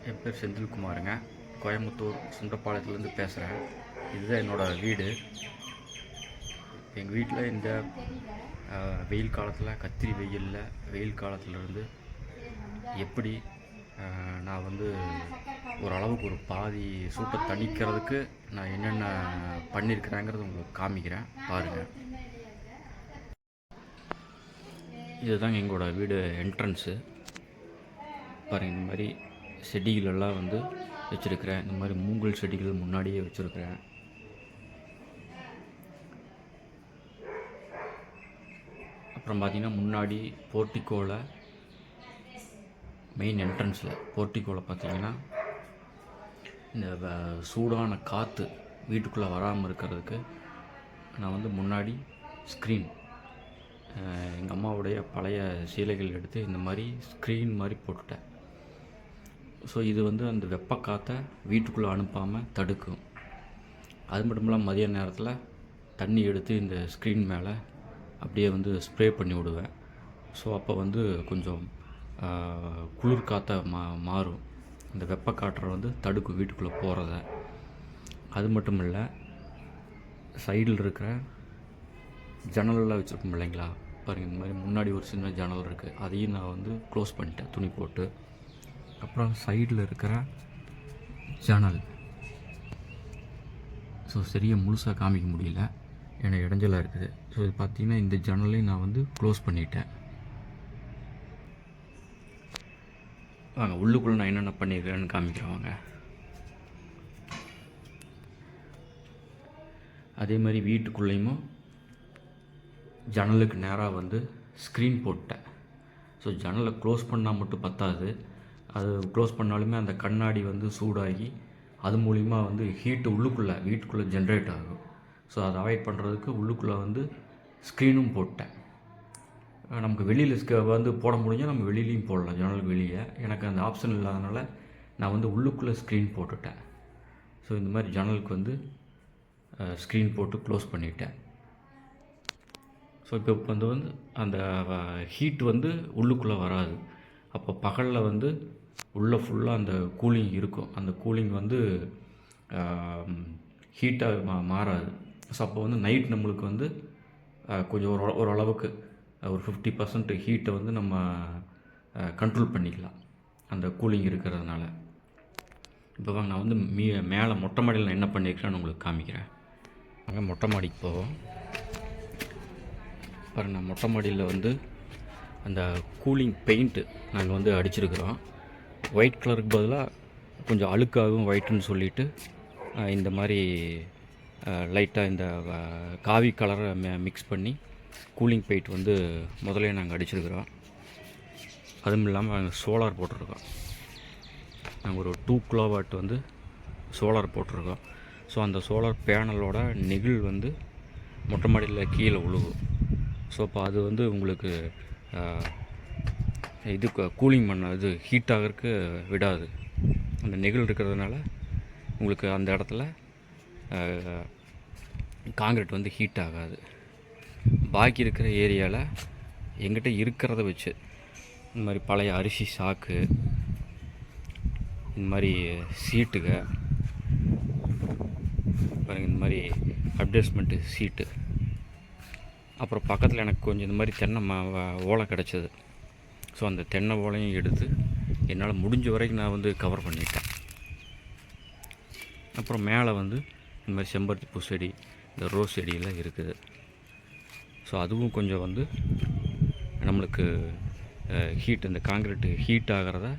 என் பேர் செந்தில்குமாருங்க. கோயம்புத்தூர் சுண்டப்பாளையத்துலேருந்து பேசுகிறேன். இதுதான் என்னோடய வீடு. எங்கள் வீட்டில் இந்த வெயில் காலத்தில், கத்திரி வெயில் காலத்துலேருந்து எப்படி நான் ஓரளவுக்கு ஒரு பாதி சூட்டை தணிக்கிறதுக்கு நான் என்னென்ன பண்ணியிருக்கிறேங்கிறது உங்களுக்கு காமிக்கிறேன், பாருங்கள். இதுதாங்க எங்களோட வீடு என்ட்ரன்ஸு. பாருங்கள், இந்த மாதிரி செடிகளெல்லாம் வச்சுருக்கிறேன். இந்த மாதிரி மூங்கல் செடிகள் முன்னாடியே வச்சுருக்கிறேன். அப்புறம் பார்த்திங்கன்னா முன்னாடி போர்ட்டிக்கோவில், மெயின் என்ட்ரன்ஸில் போர்ட்டிக்கோவில் பார்த்திங்கன்னா இந்த சூடான காற்று வீட்டுக்குள்ளே வராமல் இருக்கிறதுக்கு நான் முன்னாடி ஸ்க்ரீன், எங்கள் அம்மாவுடைய பழைய சீலைகள் எடுத்து இந்த மாதிரி ஸ்க்ரீன் மாதிரி போட்டுட்டேன். ஸோ இது அந்த வெப்ப காற்றை வீட்டுக்குள்ளே அனுப்பாமல் தடுக்கும். அது மட்டும் இல்லாமல் மதிய நேரத்தில் தண்ணி எடுத்து இந்த ஸ்க்ரீன் மேலே அப்படியே ஸ்ப்ரே பண்ணி விடுவேன். ஸோ அப்போ கொஞ்சம் குளிர் காற்றை மாறும். இந்த வெப்ப காற்றை தடுக்கும் வீட்டுக்குள்ளே போகிறத. அது மட்டும் இல்லை, சைடில் இருக்கிற ஜன்னலெல்லாம் வச்சுருக்கோம் இல்லைங்களா, பாருங்கள். இந்த மாதிரி முன்னாடி ஒரு சின்ன ஜன்னல் இருக்குது, அதையும் நான் க்ளோஸ் பண்ணிட்டேன் துணி போட்டு. அப்புறம் சைடில் இருக்கிற ஜன்னல், ஸோ சரியாக முழுசாக காமிக்க முடியல, எனக்கு இடைஞ்சலாக இருக்குது. ஸோ இது பார்த்திங்கன்னா இந்த ஜன்னலையும் நான் க்ளோஸ் பண்ணிட்டேன். வாங்க உள்ளுக்குள்ளே நான் என்னென்ன பண்ணியிருக்கேன்னு காமிக்கிறேன் வாங்க. அதே மாதிரி வீட்டுக்குள்ளேயும் ஜன்னலுக்கு நேராக ஸ்க்ரீன் போட்டேன். ஸோ ஜன்னலை க்ளோஸ் பண்ணால் மட்டும் பத்தாது, அது க்ளோஸ் பண்ணாலுமே அந்த கண்ணாடி சூடாகி அது மூலிமா ஹீட்டு வீட்டுக்குள்ளே ஜென்ரேட் ஆகும். ஸோ அதை அவாய்ட் பண்ணுறதுக்கு உள்ளுக்குள்ளே ஸ்க்ரீனும் போட்டேன். நமக்கு வெளியில் போட முடிஞ்சால் நம்ம வெளியிலையும் போடலாம், ஜன்னலுக்கு வெளியே. எனக்கு அந்த ஆப்ஷன் இல்லாதனால நான் உள்ளுக்குள்ளே ஸ்க்ரீன் போட்டுட்டேன். ஸோ இந்த மாதிரி ஜன்னலுக்கு ஸ்க்ரீன் போட்டு க்ளோஸ் பண்ணிட்டேன். ஸோ இப்போ அந்த ஹீட் உள்ளுக்குள்ளே வராது. அப்போ பகலில் உள்ளே ஃபுல்லாக அந்த கூலிங் இருக்கும். அந்த கூலிங் ஹீட்டாக மாறாது. ஸோ அப்போ நைட் நம்மளுக்கு கொஞ்சம் ஓரளவுக்கு ஒரு 50% ஹீட்டை நம்ம கண்ட்ரோல் பண்ணிக்கலாம், அந்த கூலிங் இருக்கிறதுனால. இப்போ வாங்க, நான் மேலே மொட்டை மாடியில் என்ன பண்ணியிருக்கிறேன்னு உங்களுக்கு காமிக்கிறேன். அங்கே மொட்டை மாடிக்கு போவோம். பாருங்கள், நான் மொட்டை மாடியில் அந்த கூலிங் பெயிண்ட்டு நாங்கள் அடிச்சிருக்கிறோம். ஒயிட் கலருக்கு பதிலாக கொஞ்சம் அழுக்காகும் ஒயிட்டுன்னு சொல்லிவிட்டு இந்த மாதிரி லைட்டாக இந்த காவி கலரை மிக்ஸ் பண்ணி கூலிங் பெயிண்ட் முதல்ல நாங்கள் அடிச்சிருக்கிறோம். அதுவும் இல்லாமல் நாங்கள் சோலார் போட்டிருக்கோம். நாங்கள் ஒரு 2 கிலோவாட் சோலார் போட்டிருக்கோம். ஸோ அந்த சோலார் பேனலோட நெகிழ் மொட்டை மாடியில் கீழே விழுகும். ஸோ அப்போ அது உங்களுக்கு இது கூலிங் இது ஹீட் ஆகிறதுக்கு விடாது. அந்த நெகிழ் இருக்கிறதுனால உங்களுக்கு அந்த இடத்துல காங்கிரீட் ஹீட் ஆகாது. பாக்கி இருக்கிற ஏரியாவில் எங்கிட்ட இருக்கிறத வச்சு இந்த மாதிரி பழைய அரிசி சாக்கு, இந்த மாதிரி சீட்டுங்க, பாருங்கள், இந்த மாதிரி அட்ஜஸ்ட்மெண்ட்டு சீட்டு. அப்புறம் பக்கத்தில் எனக்கு கொஞ்சம் இந்த மாதிரி தென்னை ஓலை கிடச்சிது. ஸோ அந்த தென்னை ஓலையும் எடுத்து என்னால் முடிஞ்ச வரைக்கும் நான் கவர் பண்ணிட்டேன். அப்புறம் மேலே இந்த மாதிரி செம்பருத்தி பூ செடி, இந்த ரோஸ் செடியெல்லாம் இருக்குது. ஸோ அதுவும் கொஞ்சம் நம்மளுக்கு ஹீட், இந்த காங்கிரீட்டு ஹீட் ஆகிறத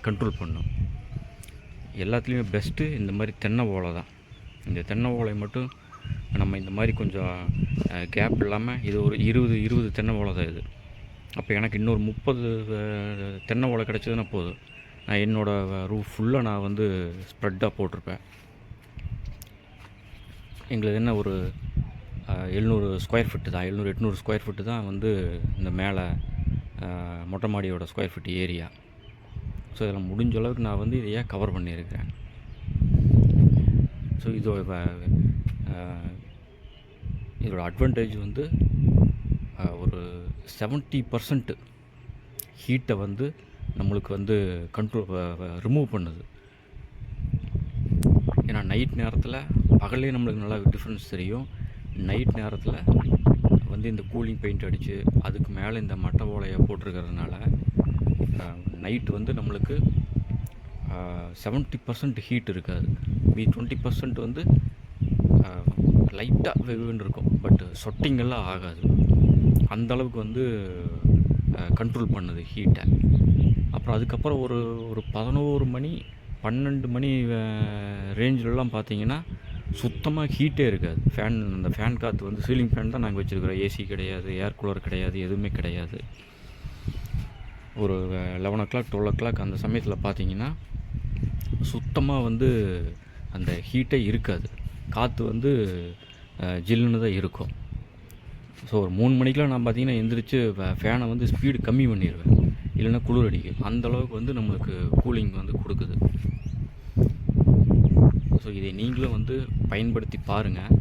கண்ட்ரோல் பண்ணும். எல்லாத்துலேயுமே பெஸ்ட்டு இந்த மாதிரி தென்னை ஓலை தான். இந்த தென்னை ஓலை மட்டும் நம்ம இந்த மாதிரி கொஞ்சம் கேப் இல்லாமல், இது ஒரு 20 தென்னை ஓலை தான் இது. அப்போ எனக்கு இன்னொரு 30 தென்னை ஓலை கிடச்சதுன்னா போதும், நான் என்னோடய ரூஃப் ஃபுல்லாக நான் ஸ்ப்ரெட்டாக போட்டிருப்பேன். எங்களுக்கு என்ன ஒரு 700 ஸ்கொயர் ஃபீட்டு தான், 700-800 ஸ்கொயர் ஃபீட்டு தான் இந்த மேலே மொட்டை மாடியோட ஸ்கொயர் ஃபீட் ஏரியா. ஸோ இதில் முடிஞ்ச அளவுக்கு நான் இதையே கவர் பண்ணியிருக்கிறேன். ஸோ இதோட அட்வான்டேஜ் ஒரு 70% ஹீட்டை நம்மளுக்கு கண்ட்ரோல் ரிமூவ் பண்ணுது. ஏன்னா நைட் நேரத்தில் பகல்லே நம்மளுக்கு நல்லா டிஃப்ரென்ஸ் தெரியும். நைட் நேரத்தில் வந்து இந்த கூலிங் பெயிண்ட் அடித்து அதுக்கு மேலே இந்த மட்டை ஓலையை போட்டிருக்கிறதுனால நைட் வந்து நம்மளுக்கு 70% ஹீட் இருக்காது. 20% வந்து லைட்டாக வெகுன்னு இருக்கும். பட் சொட்டிங்கெல்லாம் ஆகாது. அந்தளவுக்கு வந்து கண்ட்ரோல் பண்ணுது ஹீட்டை. அப்புறம் அதுக்கப்புறம் ஒரு 11 மணி 12 மணி ரேஞ்சிலலாம் பார்த்தீங்கன்னா சுத்தமாக ஹீட்டே இருக்காது. அந்த ஃபேன் காற்று வந்து சீலிங் ஃபேன் தான் நாங்கள் வச்சுருக்கிறோம். ஏசி கிடையாது, ஏர் கூலர் கிடையாது, எதுவுமே கிடையாது. ஒரு 11 o'clock 12 அந்த சமயத்தில் பார்த்தீங்கன்னா சுத்தமாக வந்து அந்த ஹீட்டே இருக்காது. காற்று வந்து ஜில்லுன்னு தான் இருக்கும். ஸோ ஒரு 3 மணிக்கெலாம் நான் பார்த்தீங்கன்னா எந்திரிச்சு ஃபேனை வந்து ஸ்பீடு கம்மி பண்ணிடுவேன், இல்லைன்னா குளிர் அடிக்கும். அந்தளவுக்கு வந்து நம்மளுக்கு கூலிங் வந்து கொடுக்குது. ஸோ இதை நீங்களும் வந்து பயன்படுத்தி பாருங்கள்.